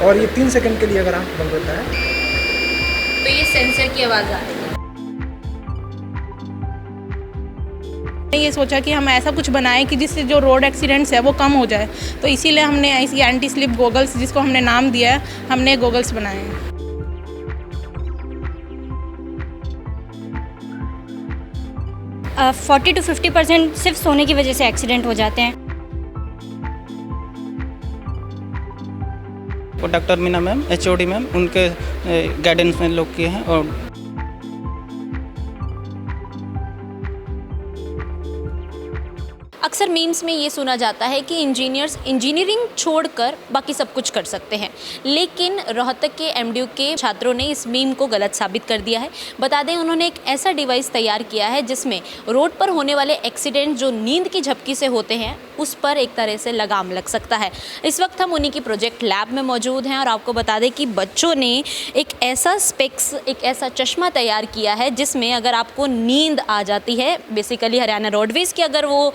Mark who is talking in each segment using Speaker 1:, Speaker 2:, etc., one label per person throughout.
Speaker 1: और ये 3 सेकंड के लिए अगर आँख बंद होता है
Speaker 2: तो ये सेंसर की आवाज़ आ रही है।
Speaker 3: ये सोचा कि हम ऐसा कुछ बनाएं कि जिससे जो रोड एक्सीडेंट्स है वो कम हो जाए, तो इसीलिए हमने ऐसी एंटी स्लिप गॉगल्स, जिसको हमने नाम दिया है, हमने गॉगल्स बनाए हैं।
Speaker 4: 40 to 50% सिर्फ सोने की वजह से एक्सीडेंट हो जाते हैं।
Speaker 5: और doctor Meena ma'am, HOD ma'am, उनके गाइडेंस में लोग किए हैं। और
Speaker 2: अक्सर मीम्स में ये सुना जाता है कि इंजीनियर्स इंजीनियरिंग छोड़कर बाकी सब कुछ कर सकते हैं, लेकिन रोहतक के MDU के छात्रों ने इस मीम को गलत साबित कर दिया है। बता दें, उन्होंने एक ऐसा डिवाइस तैयार किया है जिसमें रोड पर होने वाले एक्सीडेंट जो नींद की झपकी से होते हैं उस पर एक तरह से लगाम लग सकता है। इस वक्त हम उन्हीं की प्रोजेक्ट लैब में मौजूद हैं और आपको बता दें कि बच्चों ने एक ऐसा स्पेक्स, एक ऐसा चश्मा तैयार किया है जिसमें अगर आपको नींद आ जाती है, बेसिकली हरियाणा रोडवेज़ के अगर वो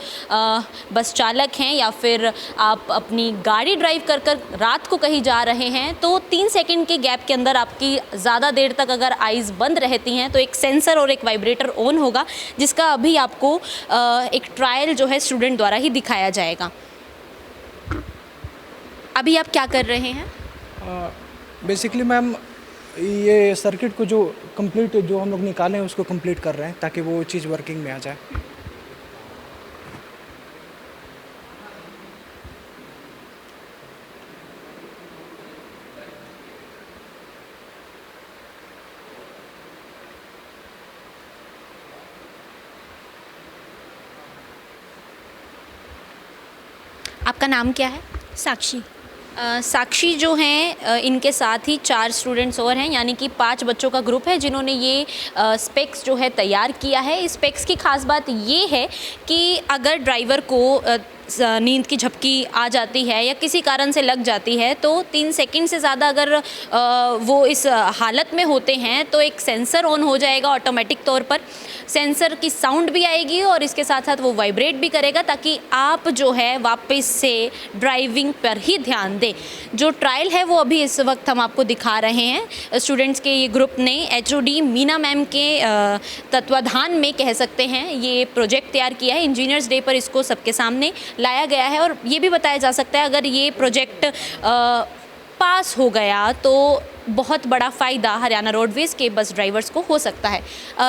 Speaker 2: बस चालक हैं या फिर आप अपनी गाड़ी ड्राइव कर कर रात को कहीं जा रहे हैं, तो 3 सेकंड के गैप के अंदर आपकी ज़्यादा देर तक अगर आइज़ बंद रहती हैं तो एक सेंसर और एक वाइब्रेटर ऑन होगा, जिसका अभी आपको एक ट्रायल जो है स्टूडेंट द्वारा ही दिखाया जाएगा। अभी आप क्या कर रहे हैं?
Speaker 1: बेसिकली मैम ये सर्किट को जो कंप्लीट जो हम लोग निकाले हैं उसको कंप्लीट कर रहे हैं ताकि वो चीज़ वर्किंग में आ जाए।
Speaker 2: आपका नाम क्या है?
Speaker 4: साक्षी।
Speaker 2: साक्षी जो हैं, इनके साथ ही 4 स्टूडेंट्स और हैं, यानी कि 5 बच्चों का ग्रुप है जिन्होंने ये स्पेक्स जो है तैयार किया है। इस स्पेक्स की खास बात ये है कि अगर ड्राइवर को नींद की झपकी आ जाती है या किसी कारण से लग जाती है तो 3 सेकंड से ज़्यादा अगर वो इस हालत में होते हैं तो एक सेंसर ऑन हो जाएगा ऑटोमेटिक तौर पर। सेंसर की साउंड भी आएगी और इसके साथ साथ वो वाइब्रेट भी करेगा ताकि आप जो है वापस से ड्राइविंग पर ही ध्यान दें। जो ट्रायल है वो अभी इस वक्त हम आपको दिखा रहे हैं। स्टूडेंट्स के ये ग्रुप ने HOD मीना मैम के तत्वाधान में कह सकते हैं ये प्रोजेक्ट तैयार किया है। इंजीनियर्स डे पर इसको सबके सामने लाया गया है और ये भी बताया जा सकता है अगर ये प्रोजेक्ट पास हो गया तो बहुत बड़ा फ़ायदा हरियाणा रोडवेज़ के बस ड्राइवर्स को हो सकता है।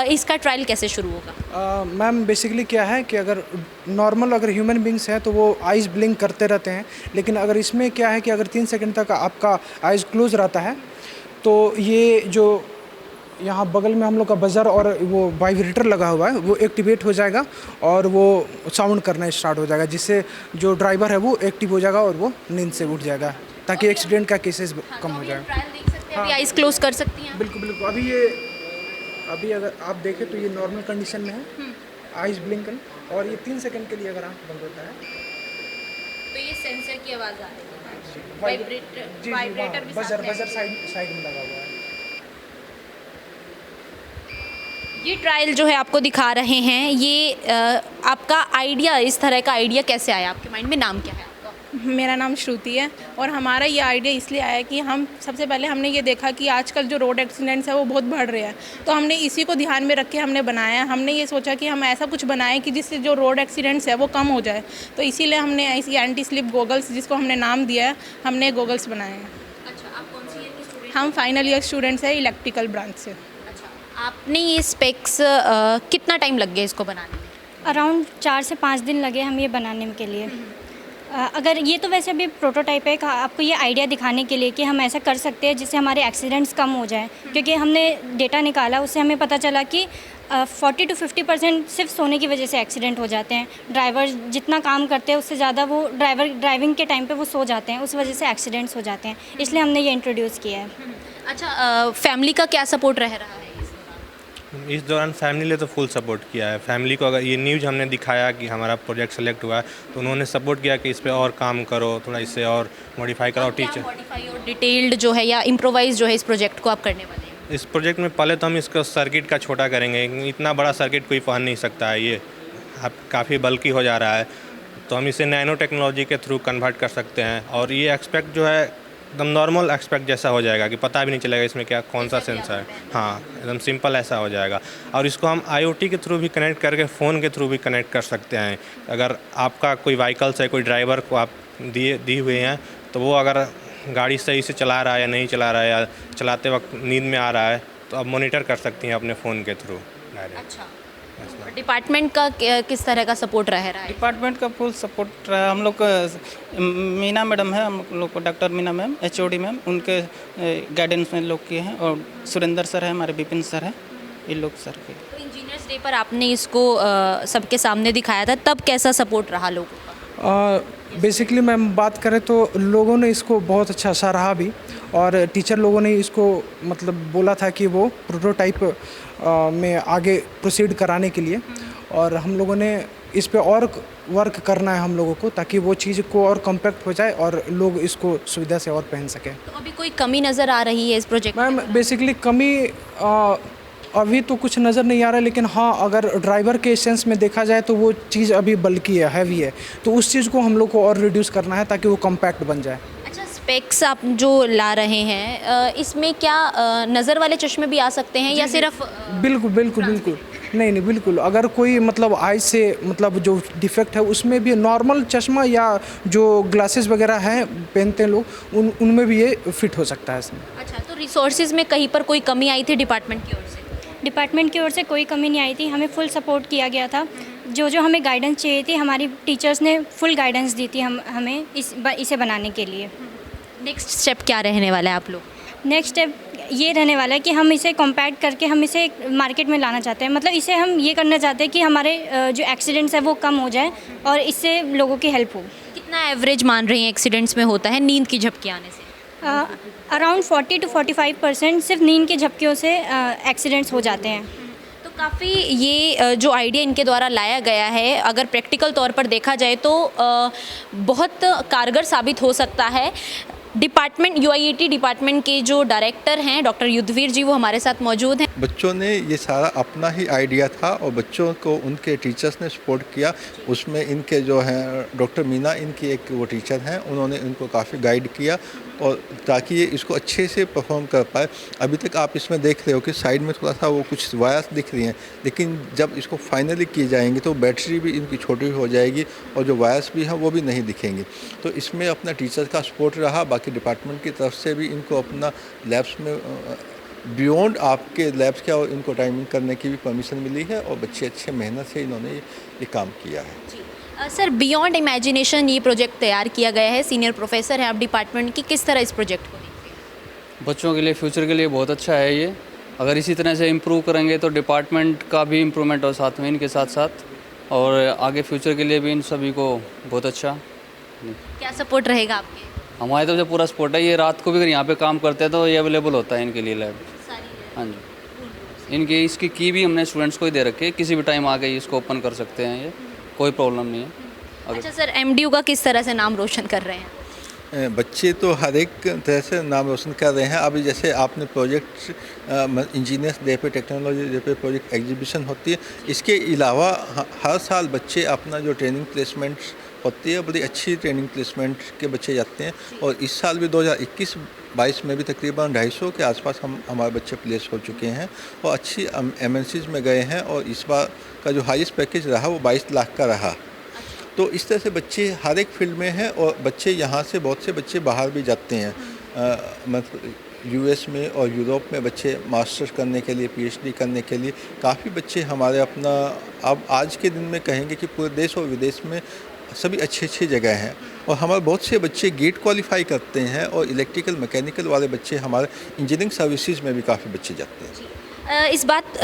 Speaker 2: इसका ट्रायल कैसे शुरू होगा?
Speaker 1: मैम बेसिकली क्या है कि अगर नॉर्मल अगर ह्यूमन बींग्स हैं तो वो आइज़ ब्लिंक करते रहते हैं, लेकिन अगर इसमें क्या है कि अगर 3 सेकंड तक आपका आइज़ क्लोज रहता है तो ये जो यहाँ बगल में हम लोग का बजर और वो वाइब्रेटर लगा हुआ है वो एक्टिवेट हो जाएगा और वो साउंड करना स्टार्ट हो जाएगा, जिससे जो ड्राइवर है वो एक्टिव हो जाएगा और वो नींद से उठ जाएगा ताकि एक्सीडेंट का केसेस कम हो जाए।
Speaker 2: ट्रायल देख सकते हैं, अभी आइज़ क्लोज कर सकती हैं।
Speaker 1: बिल्कुल बिल्कुल। अभी अगर आप देखें तो ये नॉर्मल कंडीशन में है, आइज़ ब्लिंक, और ये 3 सेकंड के लिए अगर आँख बंद होता है
Speaker 2: तो ये सेंसर की आवाज़ आ रही है,
Speaker 1: वाइब्रेटर
Speaker 2: वाइब्रेटर भी साथ में
Speaker 1: बजर साइड में लगा हुआ है।
Speaker 2: ये ट्रायल जो है आपको दिखा रहे हैं। ये आपका आइडिया, इस तरह का आइडिया कैसे आया आपके माइंड में? नाम क्या है आपका?
Speaker 3: मेरा नाम श्रुति है और हमारा ये आइडिया इसलिए आया कि हम सबसे पहले हमने ये देखा कि आजकल जो रोड एक्सीडेंट्स है वो बहुत बढ़ रहे हैं, तो हमने इसी को ध्यान में रख के हमने बनाया। हमने ये सोचा कि हम ऐसा कुछ बनाएं कि जिससे जो रोड एक्सीडेंट्स है वो कम हो जाए, तो इसीलिए हमने ऐसी एंटी स्लिप गॉगल्स, जिसको हमने नाम दिया है, हमने गॉगल्स बनाए हैं।
Speaker 2: अच्छा, आप कौन सी ईयर की स्टूडेंट?
Speaker 3: हम फाइनल ईयर स्टूडेंट्स हैं इलेक्ट्रिकल ब्रांच से।
Speaker 2: अच्छा, आपने ये स्पेक्स कितना टाइम लग गया इसको बनाने में?
Speaker 4: अराउंड 4 से 5 दिन लगे हम ये बनाने के लिए। अगर ये तो वैसे अभी प्रोटोटाइप है, आपको ये आइडिया दिखाने के लिए कि हम ऐसा कर सकते हैं जिससे हमारे एक्सीडेंट्स कम हो जाएं, क्योंकि हमने डेटा निकाला उससे हमें पता चला कि 40 to 50% सिर्फ सोने की वजह से एक्सीडेंट हो जाते हैं। ड्राइवर जितना काम करते हैं उससे ज़्यादा वो ड्राइविंग के टाइम पे वो सो जाते हैं, उस वजह से एक्सीडेंट्स हो जाते हैं, इसलिए हमने ये इंट्रोड्यूस किया है।
Speaker 2: अच्छा, फैमिली का क्या सपोर्ट रह रहा है?
Speaker 6: इस दौरान फैमिली ने तो फुल सपोर्ट किया है। फैमिली को अगर ये न्यूज़ हमने दिखाया कि हमारा प्रोजेक्ट सेलेक्ट हुआ है तो उन्होंने सपोर्ट किया कि इस पे और काम करो, थोड़ा इससे और मॉडिफाई करो। टीचर
Speaker 2: मॉडिफाई और डिटेल्ड जो है या इम्प्रोवाइज जो है इस प्रोजेक्ट को आप करने वाले हैं?
Speaker 6: इस प्रोजेक्ट में पहले तो हम इसको सर्किट का छोटा करेंगे, इतना बड़ा सर्किट कोई पहन नहीं सकता है, ये काफ़ी बल्कि हो जा रहा है, तो हम इसे नैनो टेक्नोलॉजी के थ्रू कन्वर्ट कर सकते हैं। और ये एक्सपेक्ट जो है एकदम नॉर्मल एक्सपेक्ट जैसा हो जाएगा कि पता भी नहीं चलेगा इसमें क्या कौन सा सेंसर है। हाँ, एकदम सिंपल ऐसा हो जाएगा। और इसको हम IoT के थ्रू भी कनेक्ट करके फ़ोन के थ्रू भी कनेक्ट कर सकते हैं। अगर आपका कोई व्हीकल्स है, कोई ड्राइवर को आप दिए हुए हैं, तो वो अगर गाड़ी सही से चला रहा है या नहीं चला रहा है, या चलाते वक्त नींद में आ रहा है, तो आप मॉनिटर कर सकती हैं अपने फ़ोन के थ्रू डायरेक्ट।
Speaker 2: अच्छा, डिपार्टमेंट का किस तरह का सपोर्ट रह रहा है?
Speaker 5: डिपार्टमेंट का फुल सपोर्ट रहा। हम लोग का मीना मैडम है, हम लोग को doctor Meena ma'am, HOD ma'am, उनके गाइडेंस में लोग किए हैं। और सुरेंद्र सर है, हमारे विपिन सर है, इन लोग सर के।
Speaker 2: तो इंजीनियर्स डे पर आपने इसको सबके सामने दिखाया था, तब कैसा सपोर्ट रहा लोगों का?
Speaker 1: बेसिकली मैम बात करें तो लोगों ने इसको बहुत अच्छा सराहा भी, और टीचर लोगों ने इसको मतलब बोला था कि वो प्रोटोटाइप में आगे प्रोसीड कराने के लिए, और हम लोगों ने इस पे और वर्क करना है हम लोगों को, ताकि वो चीज़ को और कॉम्पैक्ट हो जाए और लोग इसको सुविधा से और पहन सकें।
Speaker 2: तो अभी कोई कमी नज़र आ रही है इस प्रोजेक्ट में?
Speaker 1: मैम बेसिकली कमी अभी तो कुछ नज़र नहीं आ रहा है, लेकिन हाँ अगर ड्राइवर के सेंस में देखा जाए तो वो चीज़ अभी बल्की है, हैवी है, तो उस चीज़ को हम लोग को और रिड्यूस करना है ताकि वो कॉम्पैक्ट बन जाए।
Speaker 2: अच्छा, स्पेक्स आप जो ला रहे हैं, इसमें क्या नज़र वाले चश्मे भी आ सकते हैं या सिर्फ
Speaker 1: बिल्कुल बिल्कुल बिल्कुल नहीं, बिल्कुल। अगर कोई मतलब आई से मतलब जो डिफेक्ट है उसमें भी नॉर्मल चश्मा या जो ग्लासेस वगैरह हैं पहनते हैं लोग, उनमें भी ये फिट हो सकता है इसमें।
Speaker 2: अच्छा, तो रिसोर्सेज में कहीं पर कोई कमी आई थी डिपार्टमेंट की ओर से?
Speaker 4: डिपार्टमेंट की ओर से कोई कमी नहीं आई थी, हमें फुल सपोर्ट किया गया था। जो हमें गाइडेंस चाहिए थी, हमारी टीचर्स ने फुल गाइडेंस दी थी हमें इसे बनाने के लिए।
Speaker 2: नेक्स्ट स्टेप क्या रहने वाला है आप लोग?
Speaker 4: नेक्स्ट स्टेप ये रहने वाला है कि हम इसे कॉम्पैक्ट करके हम इसे मार्केट में लाना चाहते हैं। मतलब इसे हम ये करना चाहते हैं कि हमारे जो एक्सीडेंट्स है वो कम हो जाए और इससे लोगों की हेल्प हो।
Speaker 2: कितना एवरेज मान रही हैं एक्सीडेंट्स में होता है नींद की झपकी आने से?
Speaker 4: अराउंड 40 to 45% सिर्फ नींद की झपकियों से एक्सीडेंट्स हो जाते हैं।
Speaker 2: तो काफ़ी ये जो आइडिया इनके द्वारा लाया गया है, अगर प्रैक्टिकल तौर पर देखा जाए तो बहुत कारगर साबित हो सकता है। डिपार्टमेंट UIET डिपार्टमेंट के जो डायरेक्टर हैं डॉक्टर युद्धवीर जी, वो हमारे साथ मौजूद हैं।
Speaker 7: बच्चों ने ये सारा अपना ही आइडिया था और बच्चों को उनके टीचर्स ने सपोर्ट किया। उसमें इनके जो हैं डॉक्टर मीना, इनकी एक वो टीचर हैं, उन्होंने इनको काफ़ी गाइड किया और ताकि ये इसको अच्छे से परफॉर्म कर पाए। अभी तक आप इसमें देख रहे हो कि साइड में थोड़ा सा वो कुछ वायर्स दिख रही हैं, लेकिन जब इसको फाइनली की जाएंगी तो बैटरी भी इनकी छोटी हो जाएगी और जो वायर्स भी हैं वो भी नहीं दिखेंगी। तो इसमें अपना टीचर का सपोर्ट रहा, बाकी डिपार्टमेंट की तरफ से भी इनको अपना लैब्स में बियॉन्ड आपके लैब्स क्या और इनको टाइमिंग करने की भी परमिशन मिली है और बच्चे अच्छे मेहनत से इन्होंने ये काम किया है।
Speaker 2: सर, बियॉन्ड इमेजिनेशन ये प्रोजेक्ट तैयार किया गया है, सीनियर प्रोफेसर है आप डिपार्टमेंट की, किस तरह इस प्रोजेक्ट को देखते हैं?
Speaker 8: बच्चों के लिए, फ्यूचर के लिए बहुत अच्छा है ये। अगर इसी तरह से इम्प्रूव करेंगे तो डिपार्टमेंट का भी इम्प्रूवमेंट हो साथ में, इनके साथ साथ, और आगे फ्यूचर के लिए भी इन सभी को बहुत अच्छा।
Speaker 2: क्या सपोर्ट रहेगा आपके?
Speaker 8: हमारे तरफ से पूरा सपोर्ट है। ये रात को भी अगर यहाँ पे काम करते हैं तो ये अवेलेबल होता है इनके लिए लैब। हाँ जी, इनकी इसकी की भी हमने स्टूडेंट्स को ही दे रखी है, किसी भी टाइम आके इसको ओपन कर सकते हैं, ये कोई प्रॉब्लम नहीं है।
Speaker 2: अच्छा सर, MDU का किस तरह से नाम रोशन कर रहे हैं?
Speaker 7: बच्चे तो हर एक तरह से नाम रोशन कर रहे हैं। अभी जैसे आपने प्रोजेक्ट इंजीनियर्स डे पे, टेक्नोलॉजी डे पे प्रोजेक्ट एग्जीबिशन होती है, इसके अलावा हर साल बच्चे अपना जो ट्रेनिंग प्लेसमेंट होती है, बड़ी अच्छी ट्रेनिंग प्लेसमेंट के बच्चे जाते हैं। और इस साल भी 2021-22 में भी तकरीबन 250 के आसपास हमारे बच्चे प्लेस हो चुके हैं और अच्छी MNCs में गए हैं। और इस बार का जो हाईएस्ट पैकेज रहा वो 22 लाख का रहा। तो इस तरह से बच्चे हर एक फील्ड में हैं और बच्चे यहाँ से बहुत से बच्चे बाहर भी जाते हैं, मतलब US में और यूरोप में बच्चे मास्टर्स करने के लिए, PhD करने के लिए। काफ़ी बच्चे हमारे अपना अब आज के दिन में कहेंगे कि पूरे देश और विदेश में सभी अच्छी अच्छी जगह हैं। और हमारे बहुत से बच्चे गेट क्वालिफाई करते हैं और इलेक्ट्रिकल मैकेनिकल वाले बच्चे हमारे इंजीनियरिंग सर्विसेज में भी काफ़ी बच्चे जाते हैं।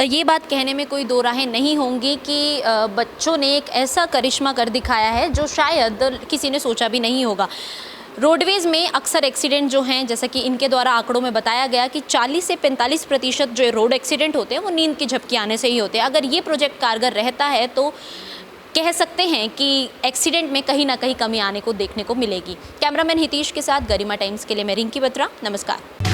Speaker 2: ये बात कहने में कोई दो राहें नहीं होंगी कि बच्चों ने एक ऐसा करिश्मा कर दिखाया है जो शायद किसी ने सोचा भी नहीं होगा। रोडवेज़ में अक्सर एक्सीडेंट जो हैं, जैसा कि इनके द्वारा आंकड़ों में बताया गया कि 40 से 45% जो रोड एक्सीडेंट होते हैं वो नींद की झपकी आने से ही होते हैं। अगर ये प्रोजेक्ट कारगर रहता है तो कह सकते हैं कि एक्सीडेंट में कहीं ना कहीं कमी आने को देखने को मिलेगी। कैमरामैन हितेश के साथ गरिमा टाइम्स के लिए मैं रिंकी बत्रा, नमस्कार।